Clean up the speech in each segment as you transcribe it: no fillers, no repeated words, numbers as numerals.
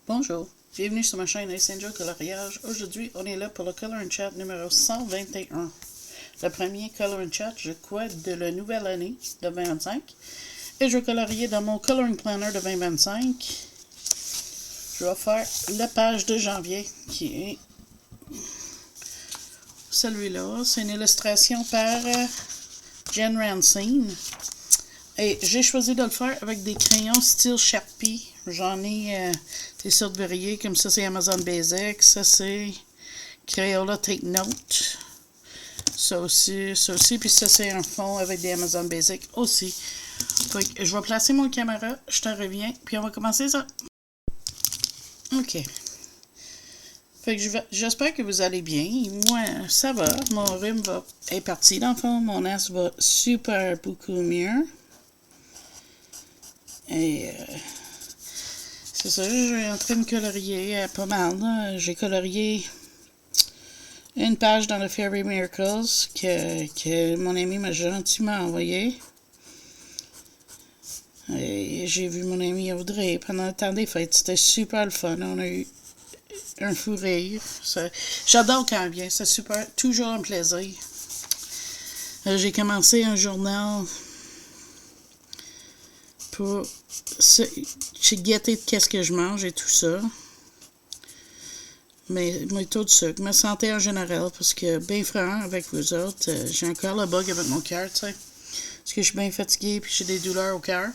Bonjour, bienvenue sur ma chaîne Joe Coloriage. Aujourd'hui, on est là pour le Color and Chat numéro 121. Le premier Color and Chat, je crois, de la nouvelle année de 2025. Et je vais colorier dans mon Coloring Planner de 2025. Je vais faire la page de janvier qui est celui-là. C'est une illustration par Jen Rancine. Et j'ai choisi de le faire avec des crayons style Sharpie. J'en ai des sortes variées, comme ça c'est Amazon Basic, ça c'est Crayola Take Note. Ça aussi, puis ça c'est un fond avec des Amazon Basic aussi. Fait que je vais placer mon caméra, je te reviens, puis on va commencer ça. Ok. Fait que j'espère que vous allez bien. Moi, ça va. Mon rhume est parti dans le fond. Mon as va super beaucoup mieux. Et c'est ça, je suis en train de colorier pas mal. J'ai colorié une page dans le Fairy Miracles que mon ami m'a gentiment envoyé. Et j'ai vu mon ami Audrey pendant le temps des fêtes. C'était super le fun. On a eu un fou rire. J'adore quand elle vient. C'est super. Toujours un plaisir. J'ai commencé un journal pour guetter de qu'est-ce que je mange et tout ça. Mais tout de sucre. Ma santé en général, parce que, bien franc, avec vous autres, j'ai encore le bug avec mon cœur, tu sais. Parce que je suis bien fatiguée et j'ai des douleurs au cœur.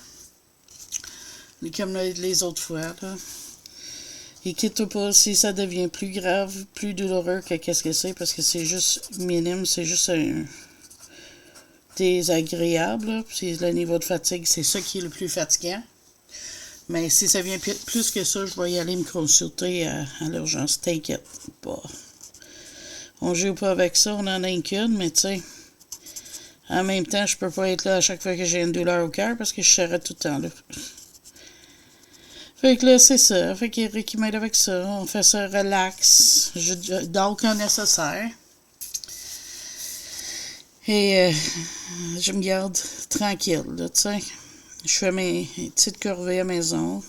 Comme les autres fois, là. Et quitte pas si ça devient plus grave, plus douloureux que qu'est-ce que c'est, parce que c'est juste minime, c'est juste désagréable. Puis le niveau de fatigue, c'est ça qui est le plus fatigant. Mais si ça vient plus que ça, je vais y aller me consulter à l'urgence. T'inquiète pas. On joue pas avec ça, on en a qu'une, mais tu sais, en même temps, je peux pas être là à chaque fois que j'ai une douleur au cœur parce que je serai tout le temps là. Fait que là, c'est ça. Fait qu'Eric, il m'aide avec ça. On fait ça relax. Je dors quand nécessaire. Et je me garde tranquille, là, tu sais. Je fais mes petites corvées à maison.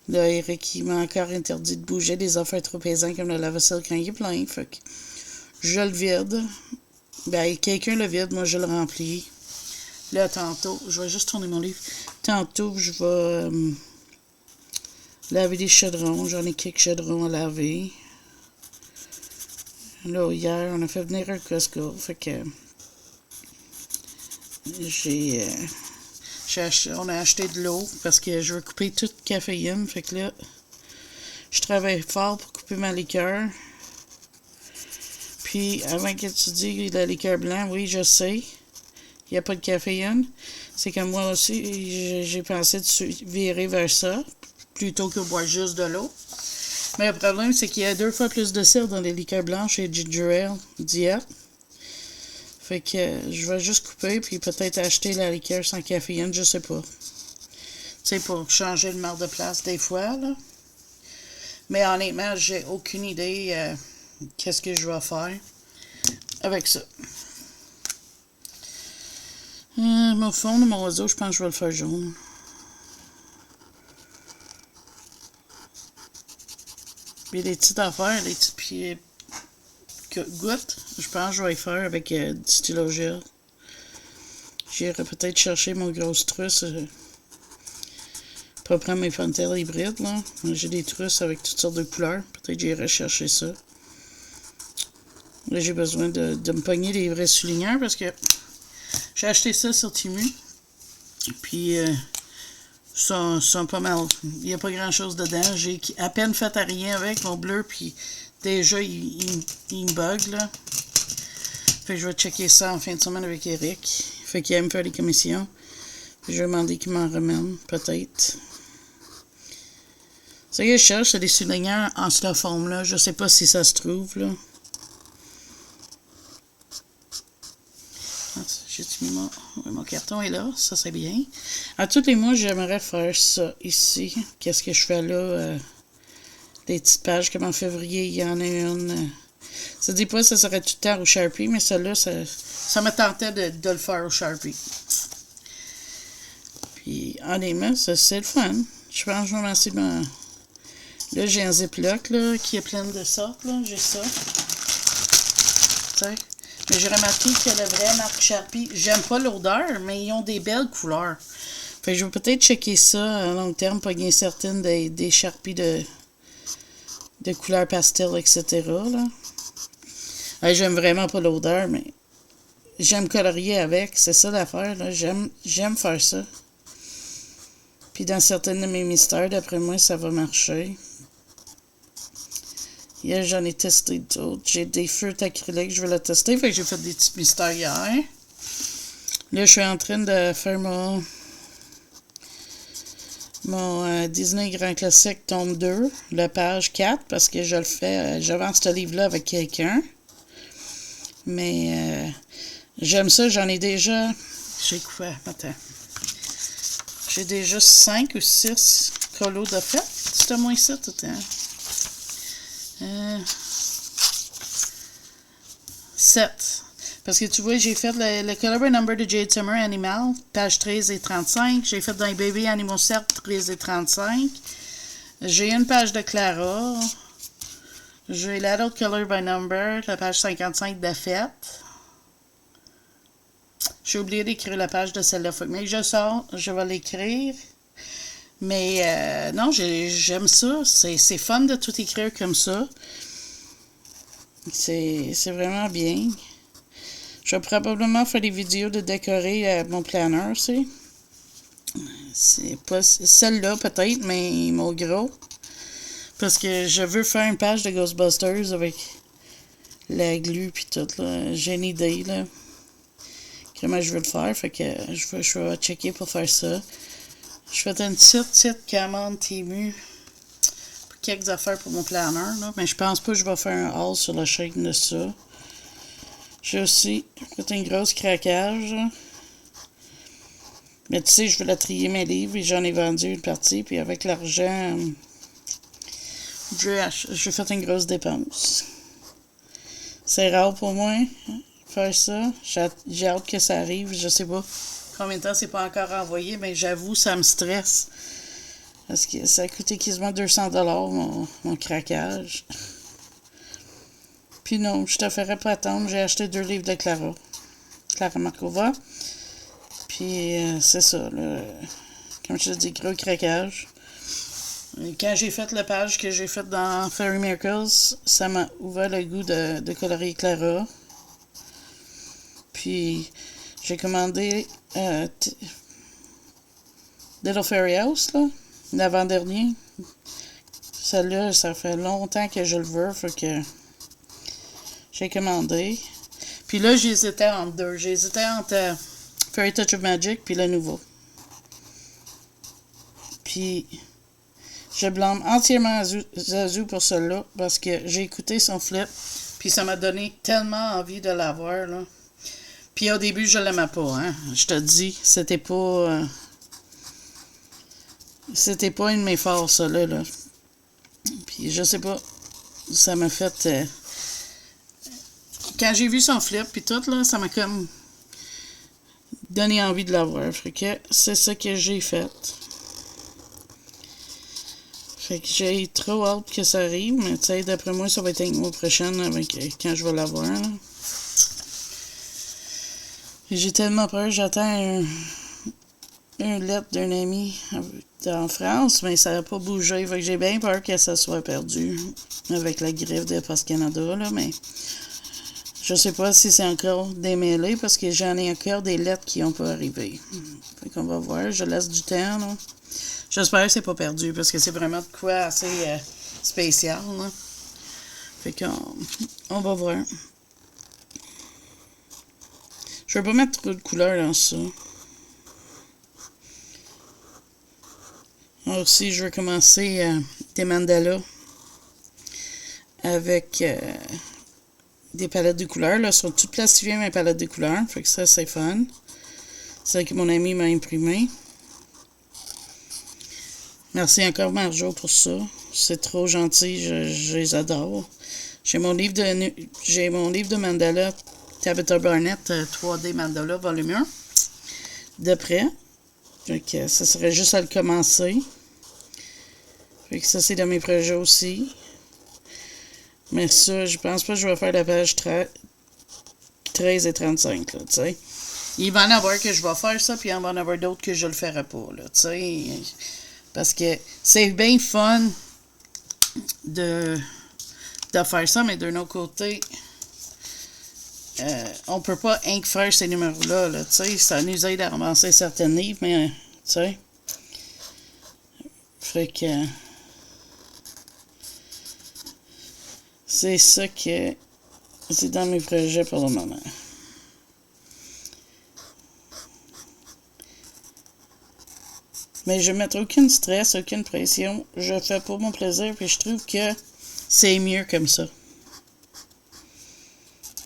Là, Eric, il m'a encore interdit de bouger des affaires trop pesantes comme le lave-vaisselle quand il est plein. Fait que je le vide. Ben, quelqu'un le vide, moi je le remplis. Là, tantôt, je vais juste tourner mon livre. Tantôt, je vais laver des chaudrons. J'en ai quelques chaudrons à laver. Là, hier, on a fait venir un Costco. Fait que on a acheté de l'eau parce que je veux couper toute caféine. Fait que là, je travaille fort pour couper ma liqueur. Puis, avant que tu dises la liqueur blanc, oui, je sais, il n'y a pas de caféine. C'est que moi aussi, j'ai pensé de virer vers ça, plutôt que boire juste de l'eau. Mais le problème, c'est qu'il y a 2 fois plus de sel dans les liqueurs blanches et ginger ale diète. Fait que je vais juste couper, puis peut-être acheter la liqueur sans caféine, je sais pas. Tu sais, pour changer le marre de place des fois, là. Mais honnêtement, j'ai aucune idée qu'est-ce que je vais faire avec ça. Mon fond de mon oiseau, je pense que je vais le faire jaune. Puis les petites affaires, les petites pieds gouttes, je pense que je vais les faire avec du stylo gel. J'irai peut-être chercher mon gros trusse pour prendre mes Fontaines hybrides, là. J'ai des trusses avec toutes sortes de couleurs. Peut-être que j'irai chercher ça. Là, j'ai besoin de me pogner des vrais souligneurs parce que j'ai acheté ça sur Temu. Puis, sont pas mal. Il n'y a pas grand-chose dedans. J'ai à peine fait à rien avec mon bleu, puis déjà, il me bug, là. Fait que je vais checker ça en fin de semaine avec Eric. Fait qu'il aime faire des commissions. Puis je vais demander qu'il m'en remène, peut-être. Ce que je cherche, c'est des souligneurs en styrofoam, là. Je sais pas si ça se trouve, là. J'ai mis mon carton est là, ça c'est bien. À tous les mois, j'aimerais faire ça ici. Qu'est-ce que je fais là? Des petites pages comme en février, il y en a une. Ça dit pas que ça serait tout le temps au Sharpie, mais celle-là, ça me tentait de le faire au Sharpie. Puis honnêtement, ça c'est le fun. Je pense que je vais lancer Là, j'ai un Ziploc, là, qui est plein de sortes, là. J'ai ça. T'sais. Mais j'ai remarqué que le vrai marque Sharpie, j'aime pas l'odeur, mais ils ont des belles couleurs. Fait que je vais peut-être checker ça à long terme, pogner certaines des Sharpies de couleurs pastel, etc. Là. J'aime vraiment pas l'odeur, mais j'aime colorier avec. C'est ça l'affaire, là. J'aime faire ça. Puis dans certaines de mes mystères, d'après moi, ça va marcher. Hier, j'en ai testé d'autres. J'ai des feutres acryliques, je vais la tester. Fait que j'ai fait des petits mystères hier. Là, je suis en train de faire mon Disney Grand Classique tome 2, la page 4, parce que je le fais, j'avance ce livre-là avec quelqu'un. Mais j'aime ça, j'en ai déjà... J'ai quoi? Attends. J'ai déjà 5 ou 6 colos de fait. C'était moins ça, tout le temps. 7. Parce que tu vois, j'ai fait le Color by Number de Jade Summer Animal, page 13 et 35. J'ai fait dans les Baby Animal Set 13 et 35. J'ai une page de Clara. J'ai l'Adult Color by Number, la page 55 de Fête. J'ai oublié d'écrire la page de celle-là. Mais je sors, je vais l'écrire. Mais non, j'aime ça. C'est fun de tout écrire comme ça. C'est vraiment bien. Je vais probablement faire des vidéos de décorer mon planner aussi. C'est pas celle-là peut-être, mais mon gros. Parce que je veux faire une page de Ghostbusters avec la glu puis tout. J'ai une idée là. Comment je veux le faire. Fait que je vais checker pour faire ça. Je fais une petite commande Temu pour quelques affaires pour mon planner. Là. Mais je pense pas que je vais faire un haul sur la chaîne de ça. J'ai aussi fait un gros craquage. Mais tu sais, je veux la trier mes livres et j'en ai vendu une partie. Puis avec l'argent, j'ai fait une grosse dépense. C'est rare pour moi faire ça. J'ai hâte que ça arrive. Je sais pas combien de temps c'est pas encore envoyé, mais j'avoue, ça me stresse. Parce que ça a coûté quasiment 200$ mon craquage. Puis non, je te ferais pas attendre. J'ai acheté 2 livres de Clara Markova. Puis c'est ça, là. Comme je te dis, gros craquage. Et quand j'ai fait la page que j'ai faite dans Fairy Miracles, ça m'a ouvert le goût de colorier Clara. Puis j'ai commandé Little Fairy House, là, l'avant-dernier. Celle-là, ça fait longtemps que je le veux, fait que j'ai commandé. Puis là, j'hésitais entre deux. J'hésitais entre Fairy Touch of Magic puis le nouveau. Puis je blâme entièrement Zazu pour cela parce que j'ai écouté son flip puis ça m'a donné tellement envie de l'avoir, là. Puis au début, je l'aimais pas, hein. Je te dis, c'était pas une de mes forces, ça, là. Puis je sais pas, ça m'a fait... quand j'ai vu son flip puis tout, là, ça m'a comme donné envie de l'avoir. Fait que c'est ça que j'ai fait. Fait que j'ai trop hâte que ça arrive, mais tu sais, d'après moi, ça va être le mois prochain avec quand je vais l'avoir. J'ai tellement peur, j'attends une lettre d'un ami en France, mais ça n'a pas bougé. Fait que j'ai bien peur que ça soit perdu avec la griffe de Post Canada, là, mais je sais pas si c'est encore démêlé parce que j'en ai encore des lettres qui n'ont pas arrivé. Fait qu'on va voir, je laisse du temps, là. J'espère que c'est pas perdu parce que c'est vraiment de quoi assez spécial, là. Fait qu'on va voir. Je vais pas mettre trop de couleurs dans ça. Alors aussi, je vais commencer des mandalas avec des palettes de couleurs. Là, sont toutes plastifiées, mes palettes de couleurs. Fait que ça, c'est fun. C'est ça que mon ami m'a imprimé. Merci encore, Marjo, pour ça. C'est trop gentil. Je les adore. J'ai mon livre de mandala, Tabitha Barnett, 3D Mandala, volume 1, de près. Donc, ça serait juste à le commencer. Fait que ça, c'est dans mes projets aussi. Mais ça, je pense pas que je vais faire la page 13 et 35, là, tu sais. Il va en avoir que je vais faire ça, puis il va en avoir d'autres que je le ferai pas, là, tu sais. Parce que c'est bien fun de faire ça, mais d'un autre côté, on peut pas faire ces numéros-là, là, tu sais. Ça nous aide à avancer certains livres, mais, tu sais. Fait que... c'est ça que... c'est dans mes projets pour le moment. Mais je ne mettrai aucun stress, aucune pression. Je fais pour mon plaisir, puis je trouve que c'est mieux comme ça.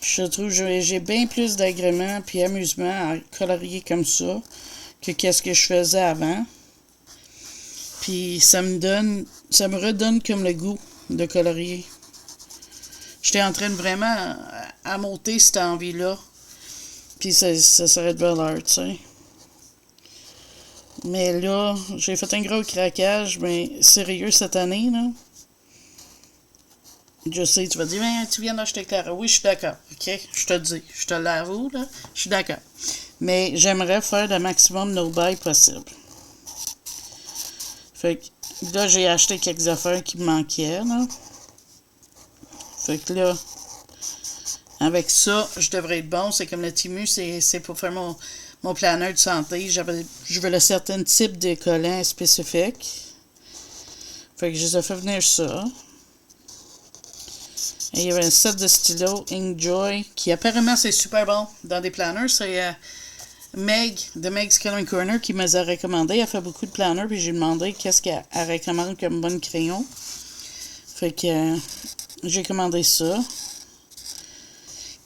Je trouve que j'ai bien plus d'agrément puis amusement à colorier comme ça que qu'est-ce que je faisais avant. Puis ça me redonne comme le goût de colorier. J'étais en train de vraiment à monter cette envie-là. Puis ça serait de belle heure, tu sais. Mais là, j'ai fait un gros craquage, mais sérieux cette année, là. Je sais, tu vas dire, ben, tu viens d'acheter Clara. Oui, je suis d'accord, ok? Je te le dis, je te l'avoue, là. Je suis d'accord. Mais j'aimerais faire le maximum no buy possible. Fait que là, j'ai acheté quelques affaires qui me manquaient, là. Fait que là, avec ça, je devrais être bon. C'est comme le Timu, c'est pour faire mon planeur de santé. Je veux un certain type de collants spécifique. Fait que je les ai fait venir ça. Et il y avait un set de stylos Inkjoy qui apparemment c'est super bon dans des planeurs. C'est Meg de Meg's Coloring Corner qui me les a recommandé. Elle fait beaucoup de planeurs puis j'ai demandé qu'est-ce qu'elle recommande comme bon crayon. Fait que j'ai commandé ça.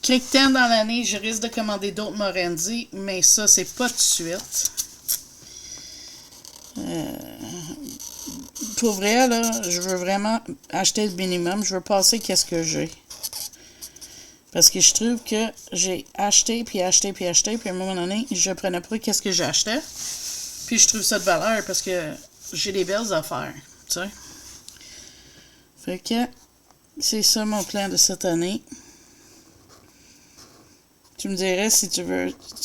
Quelque temps dans l'année, je risque de commander d'autres Morendi, mais ça, c'est pas tout de suite. Pour vrai, là, je veux vraiment acheter le minimum. Je veux passer qu'est-ce que j'ai. Parce que je trouve que j'ai acheté, puis acheté, puis acheté, puis à un moment donné, je prenais pas qu'est-ce que j'achetais. Puis je trouve ça de valeur parce que j'ai des belles affaires, tu sais. Fait que c'est ça mon plan de cette année. Tu me dirais si tu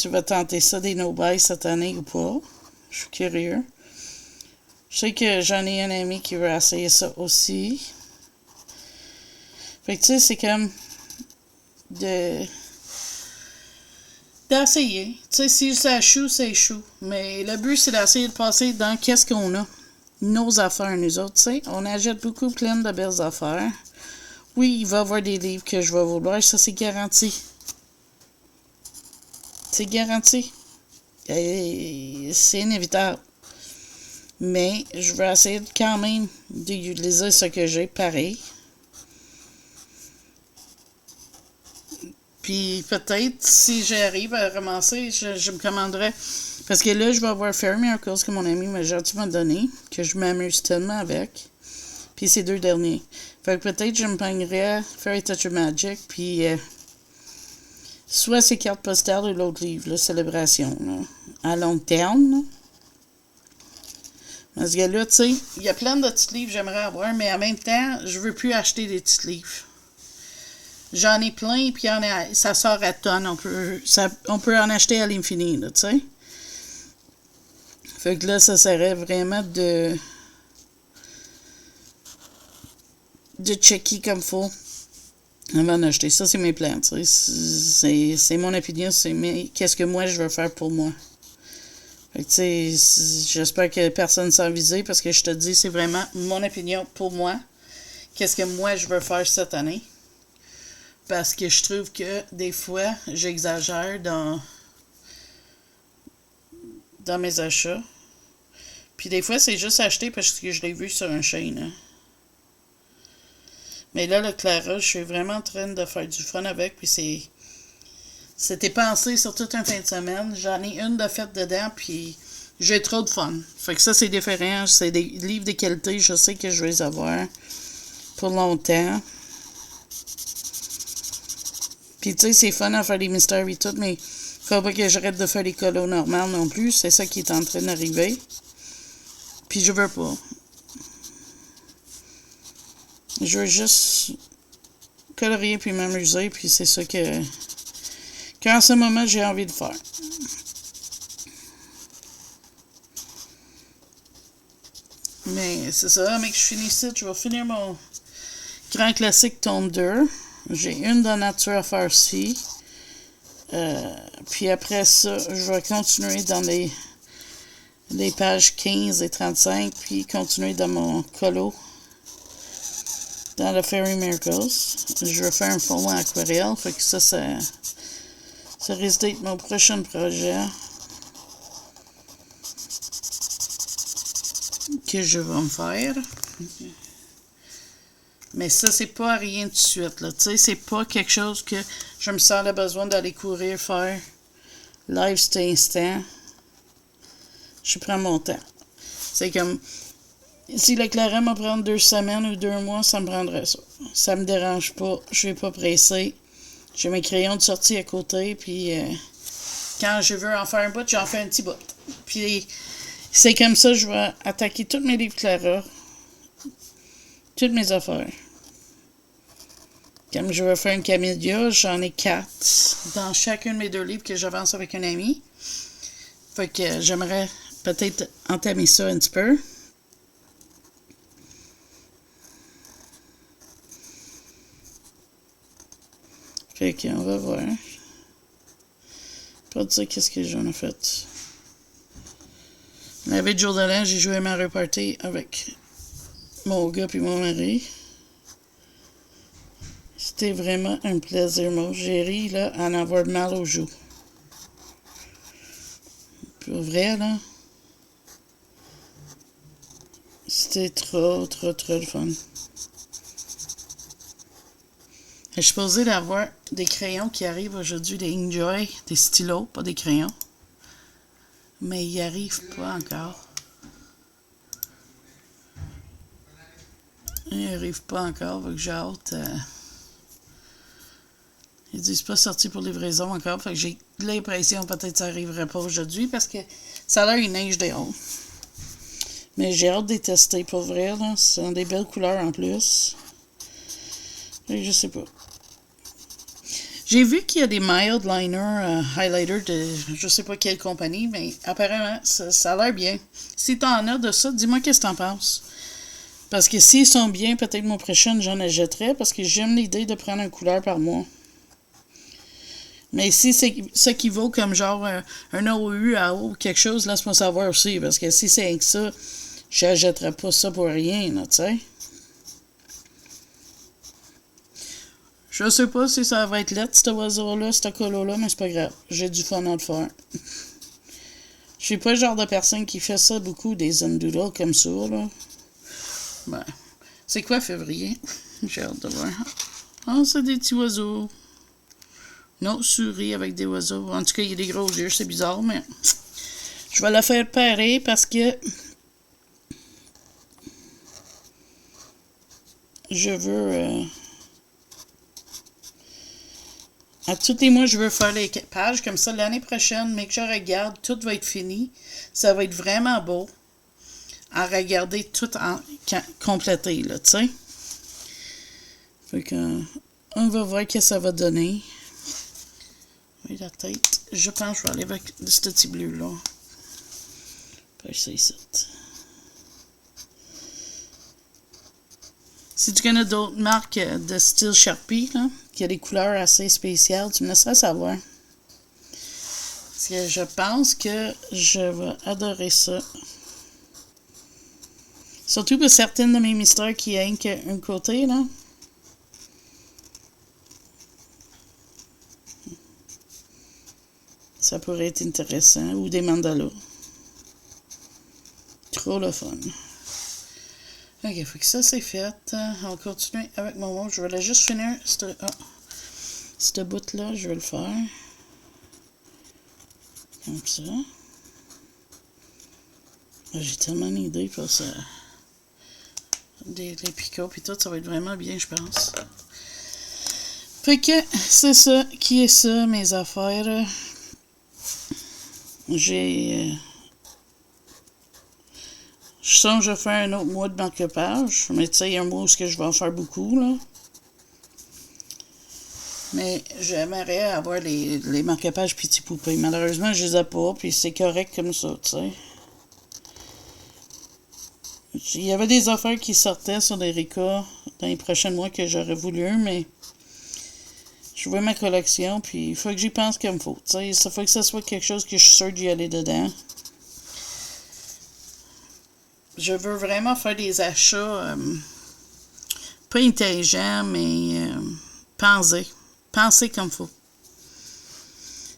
vas tenter ça des no-buy cette année ou pas. Je suis curieux. Je sais que j'en ai un ami qui veut essayer ça aussi. Fait que tu sais, c'est comme d'essayer. Tu sais, si ça échoue, ça échoue. Mais le but, c'est d'essayer de passer dans qu'est-ce qu'on a. Nos affaires, nous autres, tu sais. On achète beaucoup plein de belles affaires. Oui, il va y avoir des livres que je vais vouloir. Ça, c'est garanti. C'est garanti. C'est inévitable. Mais je vais essayer quand même d'utiliser ce que j'ai pareil. Puis peut-être, si j'arrive à ramasser, je me commanderai. Parce que là, je vais avoir Fairy Miracles que mon ami m'a gentiment donné, que je m'amuse tellement avec. Puis ces deux derniers. Fait que peut-être je me pognerais Fairy Touch of Magic, puis soit ces cartes postales ou l'autre livre, là, Célébration, là, à long terme. Là. Parce que là, tu sais, il y a plein de petits livres que j'aimerais avoir, mais en même temps, je veux plus acheter des petits livres. J'en ai plein, puis ça sort à tonnes. On peut en acheter à l'infini, là, tu sais. Fait que là, ça serait vraiment de checker comme faut avant d'acheter. Ça, c'est mes plans, tu sais. C'est mon opinion, qu'est-ce que moi, je veux faire pour moi. Fait que, tu sais, j'espère que personne ne s'en visé parce que je te dis, c'est vraiment mon opinion pour moi. Qu'est-ce que moi, je veux faire cette année. Parce que je trouve que des fois, j'exagère dans mes achats. Puis des fois, c'est juste acheté parce que je l'ai vu sur un chaîne. Hein. Mais là, le Clara, je suis vraiment en train de faire du fun avec. Puis c'était pensé sur toute une fin de semaine. J'en ai une de faite dedans, puis j'ai trop de fun. Fait que ça, c'est différent. C'est des livres de qualité. Je sais que je vais les avoir pour longtemps. Puis tu sais, c'est fun à faire des mystères et tout, mais faut pas que j'arrête de faire les colos normales non plus. C'est ça qui est en train d'arriver. Puis je veux pas. Je veux juste colorier puis m'amuser, puis c'est ça qu'en ce moment j'ai envie de faire. Mais c'est ça, mais que je finisse ici, je vais finir mon grand classique tome 2. J'ai une de nature à faire ici. Puis après ça, je vais continuer dans les pages 15 et 35, puis continuer dans mon colo, dans le Fairy Miracles. Je vais faire un fond en aquarelle, fait que ça risque d'être mon prochain projet que je vais me faire. Mais ça, c'est pas rien tout de suite, là. Tu sais, c'est pas quelque chose que je me sens le besoin d'aller courir, faire live cet instant. Je prends mon temps. C'est comme, si l'éclairant me prend 2 semaines ou 2 mois, ça me prendrait ça. Ça me dérange pas, je suis pas pressée. J'ai mes crayons de sortie à côté, puis quand je veux en faire un bout, j'en fais un petit bout. Puis c'est comme ça, je vais attaquer tous mes livres Clara, toutes mes affaires. Comme je vais faire une camélia, j'en ai 4 dans chacun de mes 2 livres que j'avance avec un ami. Fait que j'aimerais peut-être entamer ça un petit peu. Fait qu'on va voir. Pas dire qu'est-ce que j'en ai fait. La veille de jour de l'an, j'ai joué à Mario Party avec mon gars et mon mari. C'était vraiment un plaisir. Moi, j'ai ri là, à en avoir mal aux joues. Pour vrai, là, c'était trop le fun. Je suis supposée d'avoir des crayons qui arrivent aujourd'hui, des Enjoy, des stylos, pas des crayons. Mais ils n'y arrivent pas encore. Ils n'y arrivent pas encore, fait que j'ai hâte. Ils disent pas sorti pour livraison encore, fait que j'ai l'impression peut-être que ça n'arriverait pas aujourd'hui parce que ça a l'air une neige dehors. Mais j'ai hâte de les tester pour vrai, là. Ce sont des belles couleurs en plus. Et je sais pas. J'ai vu qu'il y a des mild liner highlighter de je sais pas quelle compagnie, mais apparemment, ça a l'air bien. Si t'en as de ça, dis-moi qu'est-ce que t'en penses. Parce que s'ils sont bien, peut-être mon prochain, j'en achèterais parce que j'aime l'idée de prendre une couleur par mois. Mais si c'est ça qui vaut comme genre un OU à eau ou quelque chose, laisse-moi savoir aussi. Parce que si c'est rien que ça, j'achèterais pas ça pour rien, là, tu sais. Je sais pas si ça va être laid, cet oiseau-là, ce colo-là, mais c'est pas grave. J'ai du fun à le faire. Je suis pas le genre de personne qui fait ça beaucoup, des Zendoodles comme ça, là. Ben, c'est quoi février? J'ai hâte de voir. Ah, c'est des petits oiseaux. Non, souris avec des oiseaux. En tout cas, il y a des gros yeux, c'est bizarre, mais je vais la faire pareil parce que je veux... à tous les mois, je veux faire les pages comme ça. L'année prochaine, mais que je regarde, tout va être fini. Ça va être vraiment beau à regarder tout complété, là, tu sais. Fait que, on va voir ce que ça va donner. Oui, la tête. Je pense que je vais aller avec ce petit bleu-là. Puis c'est ça. Si tu connais d'autres marques de style Sharpie, là, qui a des couleurs assez spéciales, tu me laisseras savoir. Parce que je pense que je vais adorer ça. Surtout pour certaines de mes mystères qui ont qu'un côté, là. Ça pourrait être intéressant. Ou des mandalas. Trop le fun. Ok, fait que ça c'est fait. On va continuer avec mon mot. Je vais juste finir cette bout-là. Je vais le faire. Comme ça. J'ai tellement d'idées pour ça. Des picots et tout, ça va être vraiment bien, je pense. Fait que c'est ça qui est ça, mes affaires. J'ai Je songe à faire un autre mois de marque-page, mais tu sais, un mois où je vais en faire beaucoup, là. Mais j'aimerais avoir les marque-pages Petit Poupée. Malheureusement, je les ai pas, puis c'est correct comme ça, tu sais. Il y avait des affaires qui sortaient sur les Rika dans les prochains mois que j'aurais voulu, mais je vois ma collection, puis il faut que j'y pense comme il faut. Tu sais, ça faut que ça soit quelque chose que je suis sûre d'y aller dedans. Je veux vraiment faire des achats pas intelligents, mais pensés. Penser comme il faut.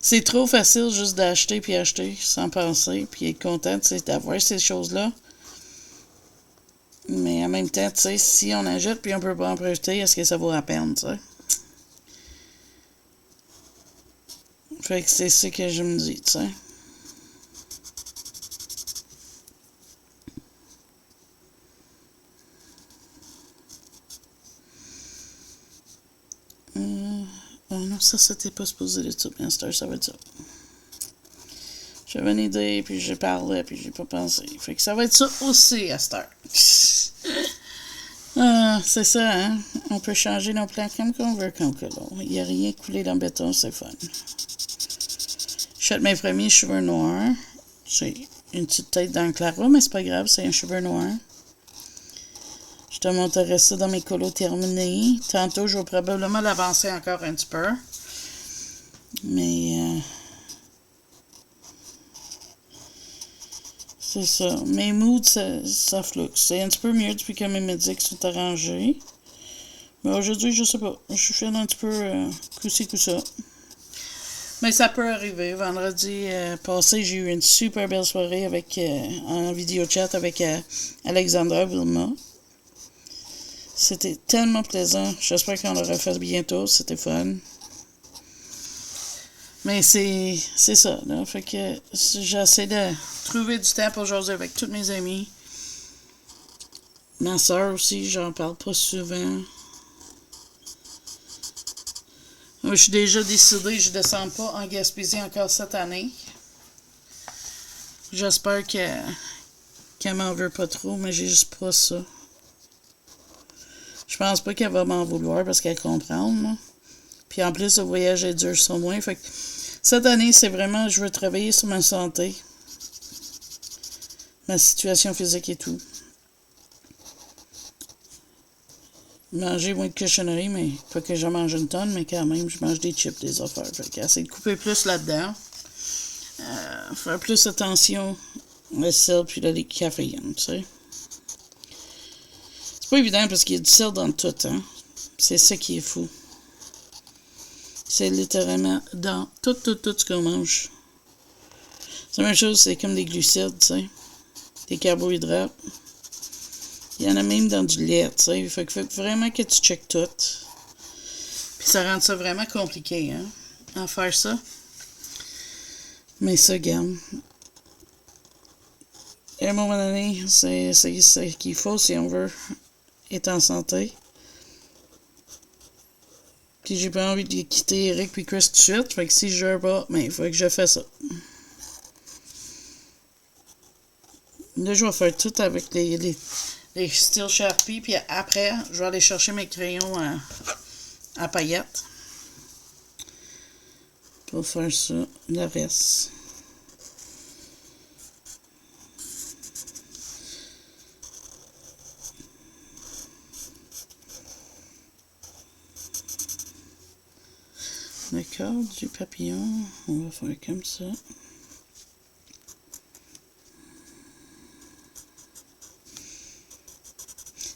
C'est trop facile juste d'acheter puis acheter sans penser, puis être content, tu sais, d'avoir ces choses-là. Mais en même temps, tu sais, si on achète puis on peut pas en profiter, est-ce que ça vaut la peine, tu sais? Fait que c'est ce que je me dis, tu sais. Oh non, ça, c'était pas supposé d'être ça, bien sûr, ça va être ça. J'avais une idée, puis j'ai parlé, puis j'ai pas pensé. Fait que ça va être ça aussi à cette heure. Ah, c'est ça, hein? On peut changer nos plans comme qu'on veut, comme que l'on. Il n'y a rien coulé dans le béton, c'est fun. J'achète mes premiers cheveux noirs. J'ai une petite tête dans le Clara, mais c'est pas grave, c'est un cheveu noir. Je te montrerai ça dans mes colos terminés. Tantôt, je vais probablement l'avancer encore un petit peu. Mais c'est ça. Mes moods, ça fluctue. C'est un petit peu mieux depuis que mes médics sont arrangés. Mais aujourd'hui, je sais pas. Je suis fait un petit peu coup-ci, coup-ça. Mais ça peut arriver. Vendredi passé, j'ai eu une super belle soirée avec en vidéo chat avec Alexandra Vilma. C'était tellement plaisant. J'espère qu'on le refait bientôt. C'était fun. Mais c'est ça, là. Fait que j'essaie de trouver du temps pour jaser avec tous mes amis. Ma soeur aussi, j'en parle pas souvent. Moi, je suis déjà décidée, je descends pas en Gaspésie encore cette année. J'espère qu'elle m'en veut pas trop, mais j'ai juste pas ça. Je pense pas qu'elle va m'en vouloir parce qu'elle comprend, moi. Puis en plus, le voyage est dur sur moi. Fait que cette année, c'est vraiment, je veux travailler sur ma santé, ma situation physique et tout. Manger moins de cochonneries, mais pas que je mange une tonne, mais quand même, je mange des chips, des affaires. Fait qu'essayer de couper plus là-dedans. Faire plus attention au sel puis la caféine, tu sais. C'est pas évident parce qu'il y a du sel dans tout, hein. C'est ça qui est fou. C'est littéralement dans tout ce qu'on mange. C'est la même chose, c'est comme des glucides, tu sais. Des carbohydrates. Il y en a même dans du lait, tu sais. Fait que faut vraiment que tu checkes tout. Puis ça rend ça vraiment compliqué, hein, à faire ça. Mais ça, gamme. À un moment donné, c'est ce qu'il faut si on veut être en santé. Puis j'ai pas envie de quitter Eric puis Chris tout de suite. Fait que si je veux pas, mais il faut que je fasse ça. Là, je vais faire tout avec les styles Sharpie. Puis après, je vais aller chercher mes crayons à paillettes. Pour faire ça, le reste. D'accord, du papillon, on va faire comme ça.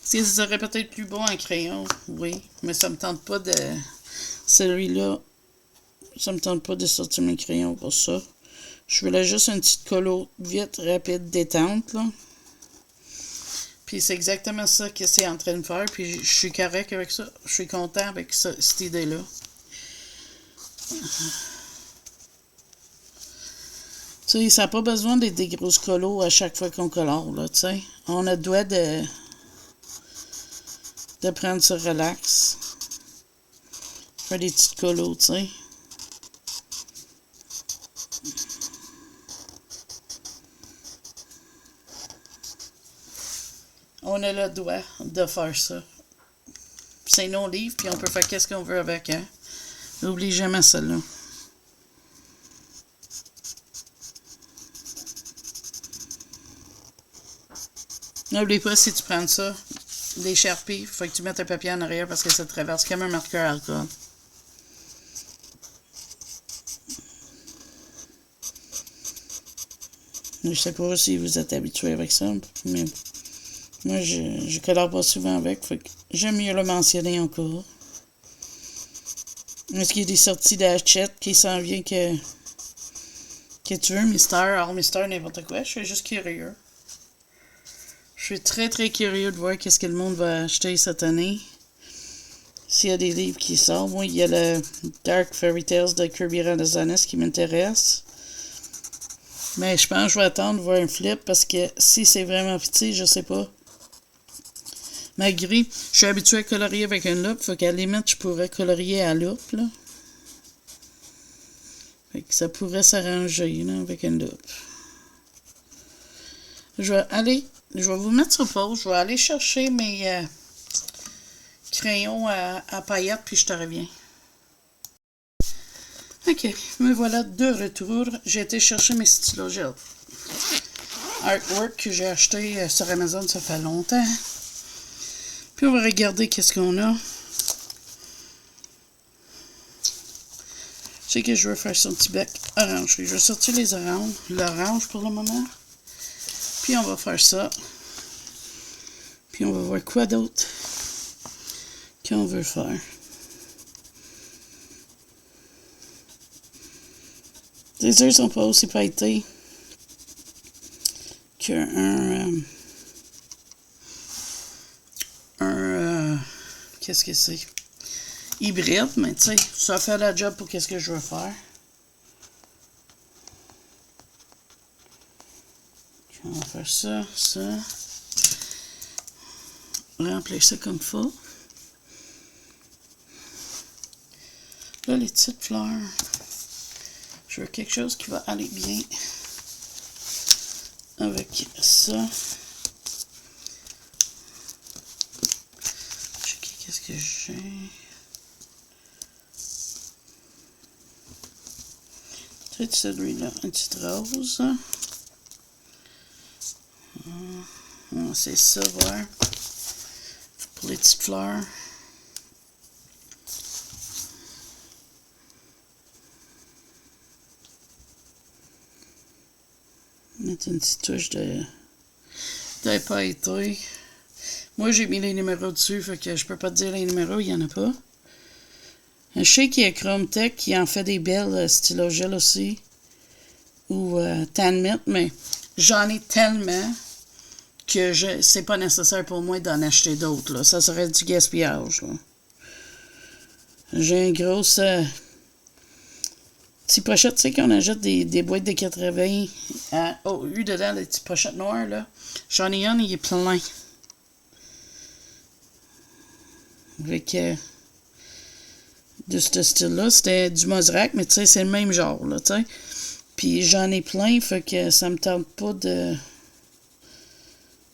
Est-ce que ça serait peut-être plus beau en crayon? Oui, mais ça me tente pas de... Celui-là, ça me tente pas de sortir mes crayons pour ça. Je voulais juste une petite colo vite, rapide, détente, là. Puis c'est exactement ça que c'est en train de faire, puis je suis correct avec ça. Je suis content avec ça, cette idée-là. Tu sais, ça n'a pas besoin d'être des grosses colos à chaque fois qu'on colore, là, tu sais. On a le droit de prendre ça relax. Faire des petites colos, tu sais. On a le droit de faire ça. C'est nos livres, puis on peut faire qu'est-ce qu'on veut avec, hein. N'oublie jamais celle-là. N'oublie pas, si tu prends ça, des Sharpies, il faut que tu mettes un papier en arrière parce que ça traverse comme un marqueur alcool. Je sais pas si vous êtes habitué avec ça, mais moi, je collabore pas souvent avec, fait que j'aime mieux le mentionner encore. Est-ce qu'il y a des sorties d'Hachette qui s'en vient que tu veux, Mister, All Mister, n'importe quoi? Je suis juste curieux. Je suis très très curieux de voir qu'est-ce que le monde va acheter cette année. S'il y a des livres qui sortent. Moi, il y a le Dark Fairy Tales de Kirby Renaissance qui m'intéresse. Mais je pense que je vais attendre de voir un flip parce que si c'est vraiment petit, je sais pas. Malgré, je suis habitué à colorier avec une loupe, fait qu'à la limite, je pourrais colorier à la loupe, là. Fait que ça pourrait s'arranger, là, avec une loupe. Je vais vous mettre sur pause, je vais aller chercher mes crayons à paillettes, puis je te reviens. Ok, me voilà de retour. J'ai été chercher mes stylos gel. Artwork que j'ai acheté sur Amazon, ça fait longtemps. Puis on va regarder qu'est-ce qu'on a. Je sais que je veux faire son petit bec orange. Je vais sortir les oranges, l'orange pour le moment. Puis on va faire ça. Puis on va voir quoi d'autre qu'on veut faire. Les œufs sont pas aussi pailletés qu'un qu'est-ce que c'est? Hybride, mais tu sais, ça fait la job pour qu'est-ce que je veux faire. On va faire ça, ça. Remplir ça comme faut. Là, les petites fleurs. Je veux quelque chose qui va aller bien avec ça. Checker qu'est-ce que j'ai. Peut-être celui-là, une petite rose. C'est ça, voir. Pour les petites fleurs. Mettre une petite touche de pailleté. Moi, j'ai mis les numéros dessus, fait que je peux pas te dire les numéros, il y en a pas. Je sais qu'il y a Chrome Tech qui en fait des belles stylos gel aussi. Ou Tanmit, mais j'en ai tellement que c'est pas nécessaire pour moi d'en acheter d'autres, là. Ça serait du gaspillage, là. J'ai une grosse petite pochette, tu sais, qu'on achète des boîtes de 80 au lieu dedans, les petites pochettes noires, là. J'en ai un, il est plein. Avec de ce style-là, c'était du Mosrac, mais tu sais, c'est le même genre, là, tu sais. Puis j'en ai plein, fait que ça me tente pas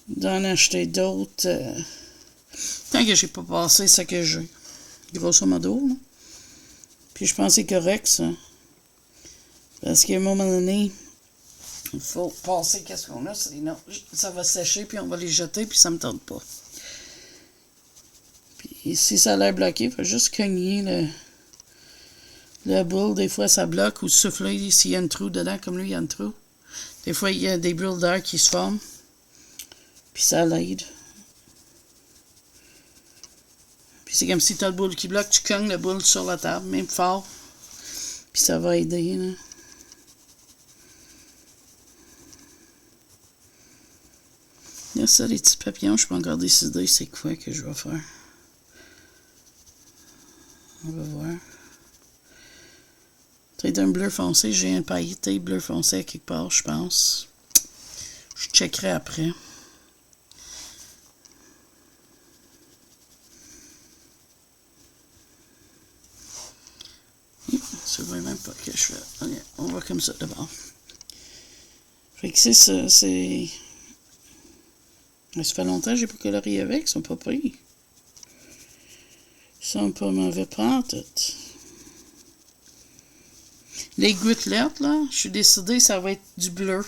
d'en acheter d'autres. Tant que j'ai pas passé ce que j'ai. Grosso modo, là. Puis je pense que c'est correct, ça. Parce qu'à un moment donné, il faut passer qu'est-ce qu'on a, sinon ça va sécher, puis on va les jeter, puis ça me tente pas. Puis si ça a l'air bloqué, il faut juste cogner le boule. Des fois, ça bloque, ou souffler s'il y a un trou dedans, comme lui, il y a un trou. Des fois, il y a des bulles d'air qui se forment, puis ça l'aide. Puis c'est comme si tu as le boule qui bloque, tu cognes le boule sur la table, même fort, puis ça va aider, là. Il y a ça, les petits papillons, je peux encore décider c'est quoi que je vais faire. On va voir. Peut-être un bleu foncé, j'ai un pailleté bleu foncé à quelque part, je pense. Je checkerai après. C'est vrai même pas que je fais. Okay, on va comme ça d'abord. Fait que c'est ça, c'est Ça fait longtemps que j'ai pas colorié avec, ils sont pas pris. Ils sont pas mauvais pas tout. Les gouttelettes, là, je suis décidée, ça va être du bleu.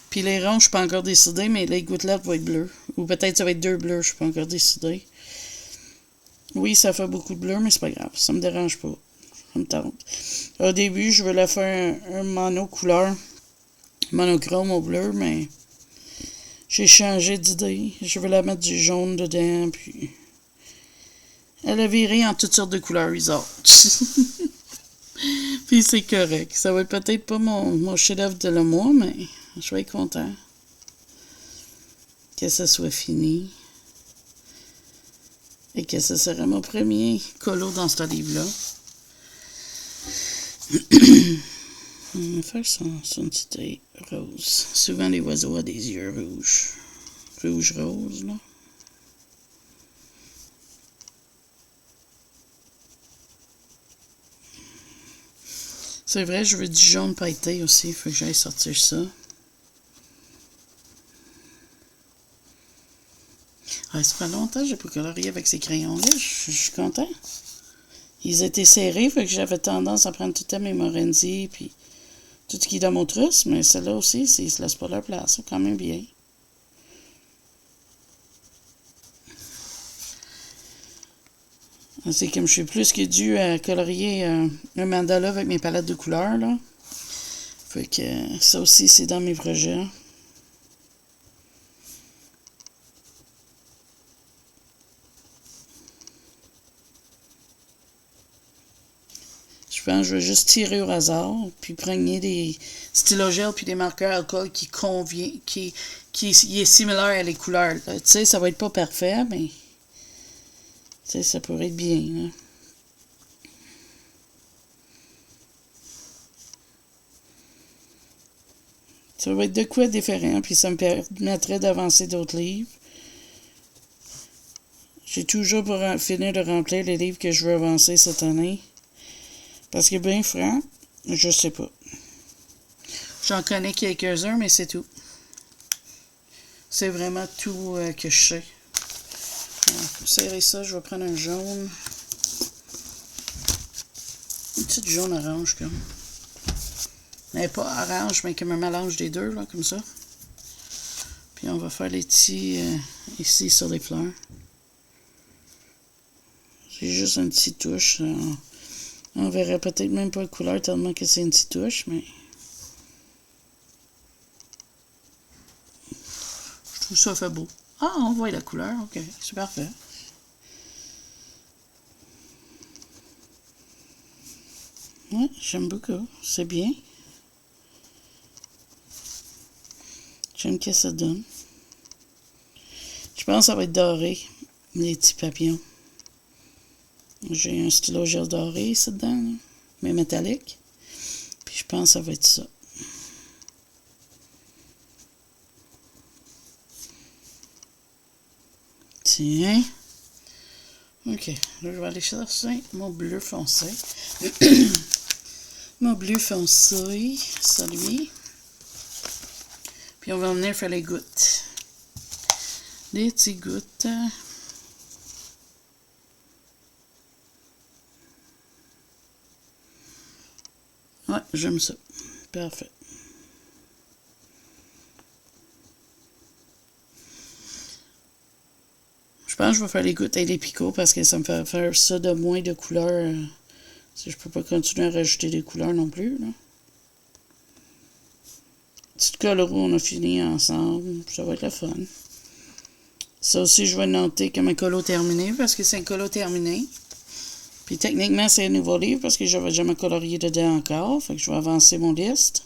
Puis les ronds, je suis pas encore décidée, mais les gouttelettes vont être bleues. Ou peut-être ça va être 2 bleus, je suis pas encore décidée. Oui, ça fait beaucoup de bleu, mais c'est pas grave. Ça me dérange pas. Ça me tente. Au début, je voulais faire un mono couleur. Monochrome au bleu, mais j'ai changé d'idée. Je vais la mettre du jaune dedans, puis elle a viré en toutes sortes de couleurs bizarres. Puis c'est correct. Ça va être peut-être pas mon chef-d'œuvre de le mois, mais je vais être content que ça soit fini. Et que ce serait mon premier colo dans ce livre-là. On va faire son petit œil rose. Souvent, les oiseaux ont des yeux rouges. Rouge-rose, là. C'est vrai, je veux du jaune pailleté aussi. Il faut que j'aille sortir ça. Ah, ça fait longtemps que j'ai pas colorié avec ces crayons-là. Je suis content. Ils étaient serrés, fait que j'avais tendance à prendre tout le temps mes Morenzi puis tout ce qui est dans mon trousse, mais celle-là aussi, ils se laissent pas leur place. C'est quand même bien. C'est comme je suis plus que dû à colorier un mandala avec mes palettes de couleurs, là. Fait que ça aussi, c'est dans mes projets. Je pense que je vais juste tirer au hasard, puis prendre des stylogels puis des marqueurs alcool qui convient, qui est similaire à les couleurs. Tu sais, ça va être pas parfait, mais tu sais, ça pourrait être bien, là. Ça va être de quoi différent, puis ça me permettrait d'avancer d'autres livres. J'ai toujours pour finir de remplir les livres que je veux avancer cette année. Parce que, bien franc, je sais pas. J'en connais quelques-uns, mais c'est tout. C'est vraiment tout que je sais. Pour serrer ça, je vais prendre un jaune. Une petite jaune orange, comme. Mais pas orange, mais comme un mélange des deux, là, comme ça. Puis on va faire les petits ici sur les fleurs. J'ai juste une petite touche. On verrait peut-être même pas la couleur tellement que c'est une petite touche, mais je trouve ça fait beau. Ah, on voit la couleur, ok, c'est parfait. Ouais, j'aime beaucoup, c'est bien. J'aime que ça donne. Je pense que ça va être doré, les petits papillons. J'ai un stylo gel doré ici dedans, là, mais métallique. Puis je pense que ça va être ça. Tiens. Ok, là je vais aller chercher mon bleu foncé. Mon bleu foncé, celui. Puis on va venir faire les gouttes. Les petites gouttes. Ouais, j'aime ça. Parfait. Je pense que je vais faire les gouttes et les picots parce que ça me fait faire ça de moins de couleurs. Si je peux pas continuer à rajouter des couleurs non plus, là. Petite colorou, on a fini ensemble. Ça va être le fun. Ça aussi, je vais noter comme un colo terminé parce que c'est un colo terminé. Puis techniquement, c'est un nouveau livre parce que je n'avais jamais colorié dedans encore. Fait que je vais avancer mon liste.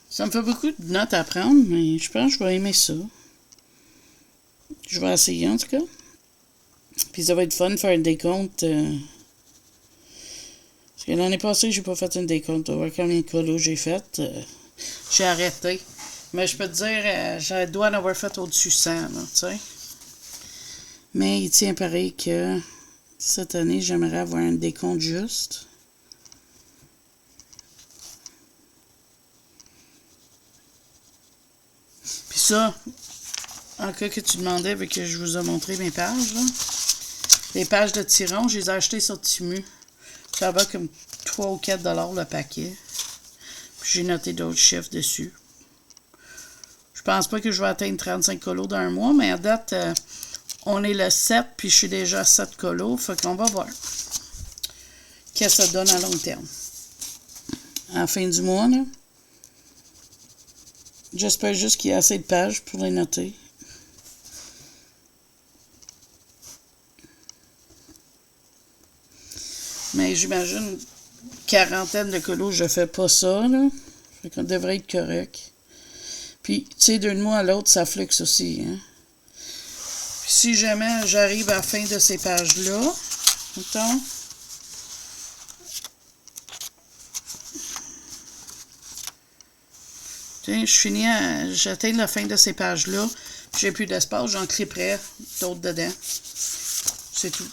Ça me fait beaucoup de notes à prendre, mais je pense que je vais aimer ça. Je vais essayer en tout cas. Puis ça va être fun de faire un décompte. Parce que l'année passée, j'ai pas fait un décompte. On va voir combien de colos j'ai fait. J'ai arrêté. Mais je peux te dire, je dois en avoir fait au-dessus de 100, là, tu sais. Mais il tient pareil que cette année, j'aimerais avoir un décompte juste. ça, en cas que tu demandais, vu que je vous ai montré mes pages, là. Les pages de Tiron, je les ai achetées sur Temu. Ça va comme 3 ou 4 $ le paquet. Puis j'ai noté d'autres chiffres dessus. Je pense pas que je vais atteindre 35 colos dans un mois, mais à date, on est le 7, puis je suis déjà à 7 colos. Fait qu'on va voir qu'est-ce que ça donne à long terme. À la fin du mois, là. J'espère juste qu'il y a assez de pages pour les noter. Mais j'imagine, quarantaine de colos, je fais pas ça, là. Fait qu'on devrait être correct. Puis, tu sais, d'un mois à l'autre, ça fluxe aussi, hein. Puis si jamais j'arrive à la fin de ces pages-là, mettons, j'atteins la fin de ces pages-là, puis j'ai plus d'espace, j'en clipperai d'autres dedans. C'est tout.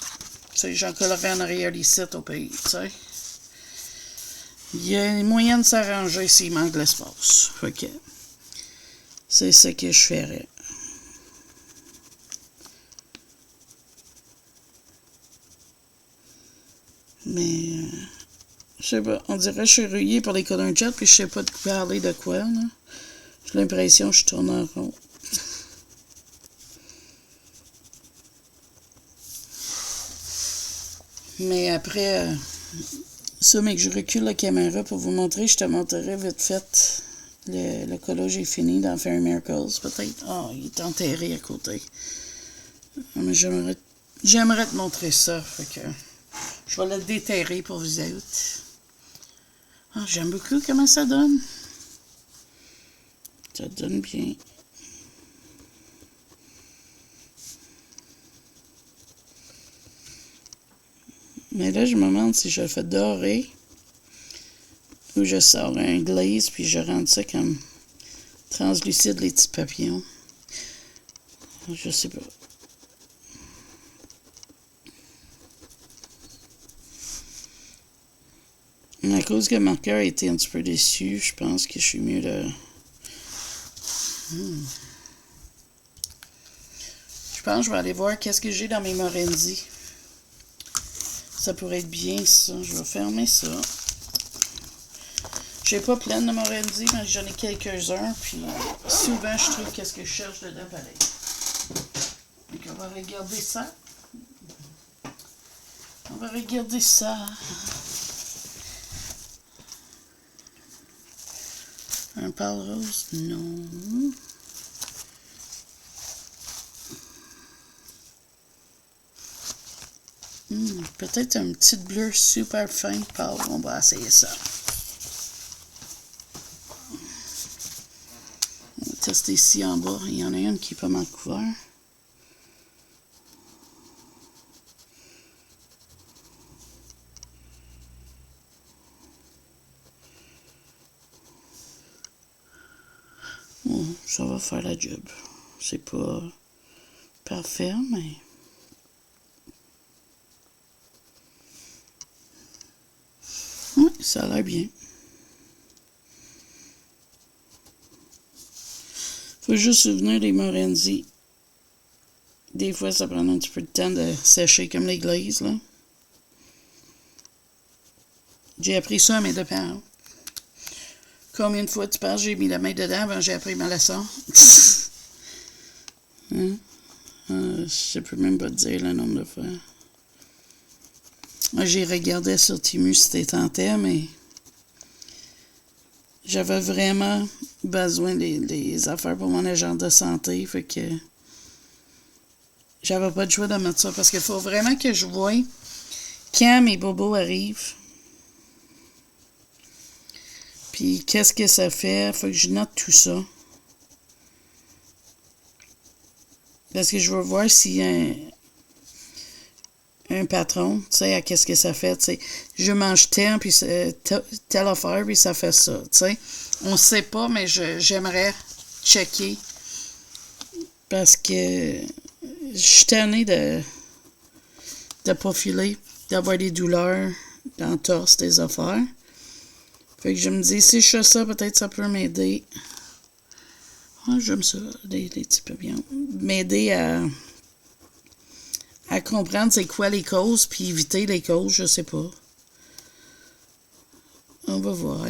J'en collerai en arrière ici au pays, tu sais. Il y a un moyen de s'arranger s'il manque de l'espace. Fait que c'est ce que je ferais. Mais je sais pas, on dirait que je suis rouillée pour les colons de jet, puis je sais pas de parler de quoi, là. J'ai l'impression que je tourne en rond. Mais après, ça, mais que je recule la caméra pour vous montrer, je te montrerai vite fait le collage j'ai fini dans Fairy Miracles, peut-être. Ah, il est enterré à côté. Mais j'aimerais te montrer ça, fait que je vais le déterrer pour vous autres. Ah, j'aime beaucoup comment ça donne. Ça donne bien. Mais là, je me demande si je le fais doré ou je sors un glaze puis je rends ça comme translucide, les petits papillons. Je sais pas. À cause que le marqueur a été un petit peu déçu, je pense que je suis mieux de... Je pense que je vais aller voir qu'est-ce que j'ai dans mes Morenzi. Ça pourrait être bien, ça. Je vais fermer ça. J'ai pas plein de Morenzi, mais j'en ai quelques-uns. Puis souvent, je trouve qu'est-ce que je cherche dedans, pareil. Donc, on va regarder ça. On va regarder ça. Un pâle rose? Non. Peut-être un petit bleu super fin pâle. On va essayer ça. On va tester ici en bas. Il y en a une qui est pas mal couverte. Bon, ça va faire la job. C'est pas parfait, mais... Oui, ça a l'air bien. Faut juste se souvenir des Morenzi. Des fois, ça prend un petit peu de temps de sécher comme les glazes, là. J'ai appris ça à mes deux parents. Combien de fois tu penses j'ai mis la main dedans avant j'ai appris ma leçon? Hein? Je peux même pas te dire le nombre de fois. Moi, j'ai regardé sur Temu si t'es tenté, mais j'avais vraiment besoin des affaires pour mon agent de santé, fait que j'avais pas de choix de mettre ça, parce qu'il faut vraiment que je voie quand mes bobos arrivent. Puis qu'est-ce que ça fait? Faut que je note tout ça. Parce que je veux voir s'il y a un patron, tu sais, à qu'est-ce que ça fait, tu sais. Je mange tant, puis telle affaire, puis ça fait ça, tu sais. On sait pas, mais j'aimerais checker. Parce que je suis tannée de pas filer, d'avoir des douleurs dans le torse, des affaires. Fait que je me dis, si je fais ça, peut-être ça peut m'aider. Ah, j'aime ça, les petits papillons. M'aider à comprendre c'est quoi les causes, puis éviter les causes, je sais pas. On va voir.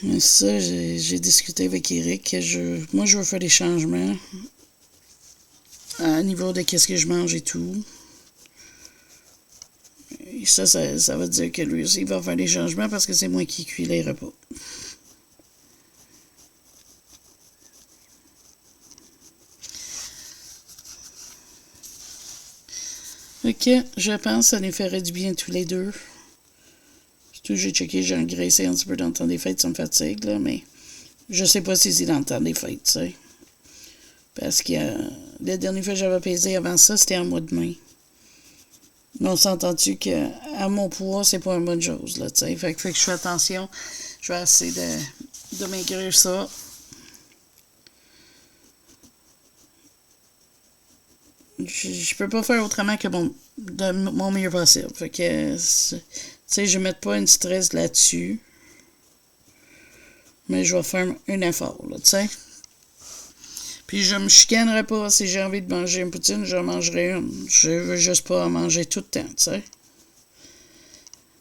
Mais ça, j'ai discuté avec Eric que moi, je veux faire des changements à niveau de qu'est-ce que je mange et tout. Et ça veut dire que lui aussi, il va faire des changements parce que c'est moi qui cuis les repas. Ok, je pense que ça nous ferait du bien tous les deux. Surtout, j'ai checké, j'ai engraissé un petit peu dans le temps des fêtes, ça me fatigue, là, mais je sais pas si c'est dans le temps des fêtes, tu sais. Parce que la dernière fois que j'avais pesé avant ça, c'était en mois de mai. Mais on s'entend-tu qu'à mon poids, c'est pas une bonne chose, là, tu sais. Fait que je fais attention. Je vais essayer de maigrir ça. Je peux pas faire autrement que de mon mieux possible. Fait que, tu sais, je vais mettre pas une stress là-dessus. Mais je vais faire un effort, là, tu sais. Puis je me chicanerai pas si j'ai envie de manger une poutine, je mangerai une. Je veux juste pas en manger tout le temps, tu sais.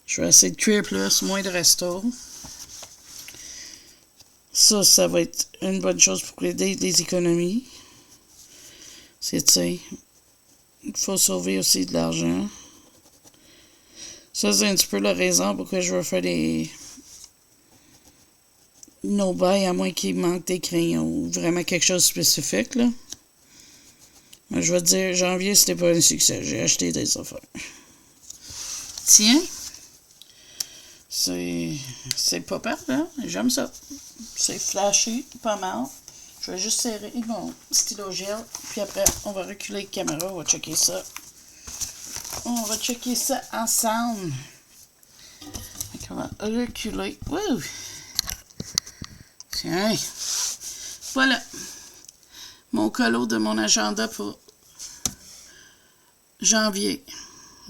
Je vais essayer de cuire plus, moins de resto. Ça va être une bonne chose pour aider les économies. C'est, tu sais, il faut sauver aussi de l'argent. Ça, c'est un petit peu la raison pourquoi je veux faire des no-buy, à moins qu'il manque des crayons ou vraiment quelque chose de spécifique, là. Mais je vais te dire, janvier, c'était pas un succès. J'ai acheté des affaires. Tiens. C'est pas peur, hein? J'aime ça. C'est flashé, pas mal. Je vais juste serrer mon stylo gel. Puis après, on va reculer la caméra. On va checker ça. On va checker ça ensemble. On va reculer. Wouh! Tiens. Voilà. Mon colo de mon agenda pour janvier.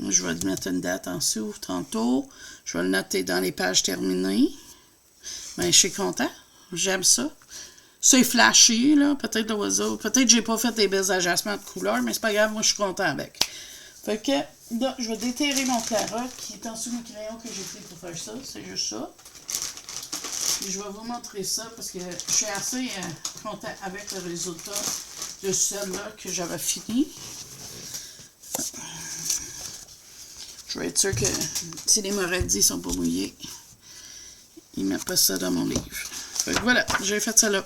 Je vais mettre une date en dessous tantôt. Je vais le noter dans les pages terminées. Mais je suis content. J'aime ça. C'est flashy, là. Peut-être l'oiseau. Peut-être que j'ai pas fait des belles agencements de couleurs, mais c'est pas grave. Moi, je suis content avec. Fait que, là, je vais déterrer mon claret qui est en dessous du crayon que j'ai pris pour faire ça. C'est juste ça. Puis je vais vous montrer ça parce que je suis assez content avec le résultat de celle-là que j'avais fini. Je vais être sûr que si les moradis sont pas mouillés, ils ne mettent pas ça dans mon livre. Fait que voilà, j'ai fait ça là.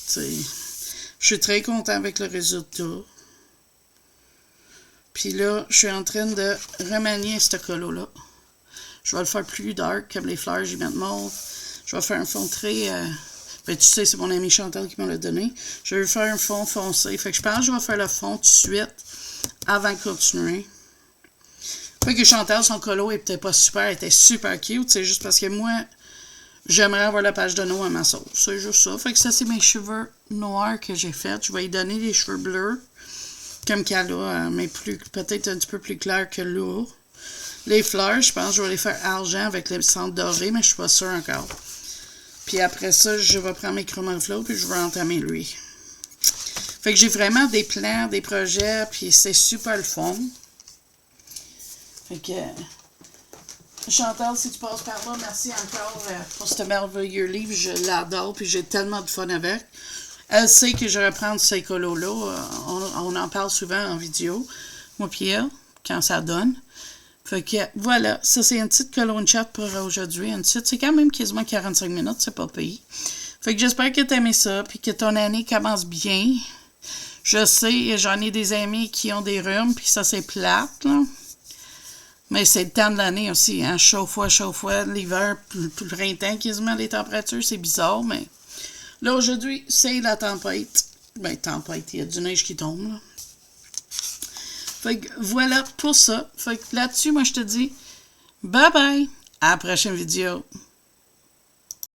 T'sais, je suis très content avec le résultat. Puis là, je suis en train de remanier ce colo-là. Je vais le faire plus dark, comme les fleurs, j'y mets de mauve. Je vais faire un fond très... ben, tu sais, c'est mon ami Chantal qui m'a l'a donné. Je vais faire un fond foncé. Fait que je pense que je vais faire le fond tout de suite avant de continuer. Fait que Chantal, son colo est peut-être pas super, elle était super cute. C'est juste parce que moi, j'aimerais avoir la page de noix à ma sauce. C'est juste ça. Fait que ça, c'est mes cheveux noirs que j'ai fait. Je vais lui donner des cheveux bleus, comme qu'elle a, mais peut-être un petit peu plus clair que là. Les fleurs, je pense que je vais les faire argent avec les centres dorés, mais je suis pas sûre encore. Puis après ça, je vais prendre mes Chroma Flow puis je vais entamer lui. Fait que j'ai vraiment des plans, des projets, puis c'est super le fun. Fait que, Chantal, si tu passes par là, merci encore pour ce merveilleux livre. Je l'adore, puis j'ai tellement de fun avec. Elle sait que je vais reprendre ces colos-là. On en parle souvent en vidéo, moi puis elle, quand ça donne. Fait que, voilà, ça c'est une petite colonne chat pour aujourd'hui. C'est quand même quasiment 45 minutes, c'est pas payé. Fait que j'espère que t'as aimé ça, puis que ton année commence bien. Je sais, j'en ai des amis qui ont des rhumes, puis ça c'est plate, là. Mais c'est le temps de l'année aussi, hein. Chaud froid, l'hiver, le printemps quasiment, les températures, c'est bizarre, mais... Là, aujourd'hui, c'est la tempête. Ben, tempête, il y a du neige qui tombe, là. Fait que voilà pour ça. Fait que là-dessus, moi, je te dis bye bye. À la prochaine vidéo.